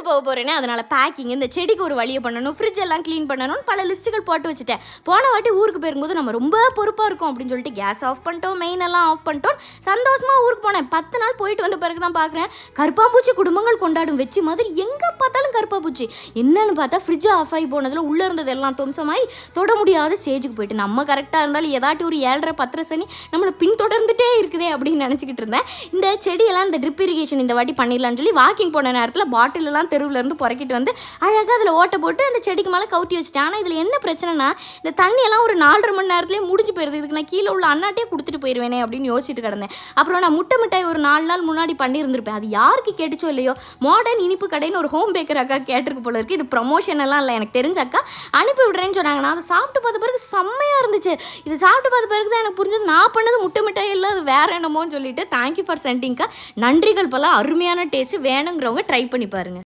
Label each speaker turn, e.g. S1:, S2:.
S1: போக போகிறேனே, அதனால் பேக்கிங், இந்த செடிக்கு ஒரு வழியை பண்ணணும், ஃப்ரிட்ஜ் எல்லாம் க்ளீன் பண்ணணும்னு பல லிஸ்ட்டுகள் போட்டு வச்சுட்டேன். போன வாட்டி ஊருக்கு போயிருக்கும்போது நம்ம ரொம்ப பொறுப்பாக இருக்கும் அப்படின்னு சொல்லிட்டு கேஸ் ஆஃப் பண்ணிட்டோம், மெயின் எல்லாம் ஆஃப் பண்ணிட்டோம், சந்தோஷமாக ஊருக்கு போனேன். 10 நாள் போயிட்டு வந்த பிறகு தான் பார்க்குறேன் கருப்பாம்பூச்சி குடும்பங்கள் கொண்டாடும் வச்சு மாதிரி எங்கே பார்த்தாலும் கருப்பாம்பூச்சி. என்னன்னு பார்த்தா ஃப்ரிட்ஜ் ஆஃப் ஆகி போனதில் உள்ளே இருந்தது எல்லாம் தும்சமாகி தொட முடியாத ஸ்டேஜுக்கு போயிட்டு, நம்ம கரெக்டாக இருந்தாலும் ஏதாட்டி ஒரு 7:30 10 சனி நம்மளை பின்தொடர்ந்துட்டே இருக்குதே அப்படின்னு நினச்சிக்கிட்டு இருந்தேன். இந்த செடியெல்லாம் இந்த ட்ரிப் இரிகேஷன் இந்த வாட்டி பண்ணிடலான்னு சொல்லி வாக்கிங் போன நேரத்தில் பாட்டிலெல்லாம் தெருவில் இருந்து புறக்கிட்டு வந்து அழகாக அதில் ஓட்ட போட்டு அந்த செடிக்கு மேலே கவுத்தி வச்சுட்டேன். ஆனால் இதில் என்ன பிரச்சனைனா, இந்த தண்ணியெல்லாம் ஒரு 4.5 மணி நேரத்துலேயே முடிஞ்சு போயிடுது. இதுக்கு நான் கீழே உள்ள அண்ணாட்டே கொடுத்துட்டு போயிடுவேனே அப்படின்னு யோசிச்சுட்டு கிடந்தேன். அப்புறம் நான் முட்டை மிட்டாய் ஒரு 4 நாள் முன்னாடி பண்ணியிருந்திருப்பேன். அது யாருக்கு கேட்டுச்சோ இல்லையோ, மாடர்ன் இனிப்பு கடைன்னு ஒரு ஹோம் பேக்கர் அக்கா கேட்டிருக்கு போல இருக்குது. இது ப்ரமோஷன் எல்லாம் இல்லை, எனக்கு தெரிஞ்ச அக்கா அனுப்பி விடுறேன்னு சொன்னாங்க. நான் அதை சாப்பிட்டு பார்த்த பிறகு செம்மையாக இருந்துச்சு. இது சாப்பிட்டு பார்த்த பிறகு தான் எனக்கு புரிஞ்சது நான் பண்ணது முட்டை மிட்டாய் இல்லை, அது வேறு என்னமோன்னு சொல்லிட்டு. தேங்க்யூ ஃபார் சென்டிங்க்கா, நன்றிகள் பல. அருமையான டேஸ்ட்டு, வேணுங்கிறவங்க ட்ரை பண்ணி பாருங்கள்.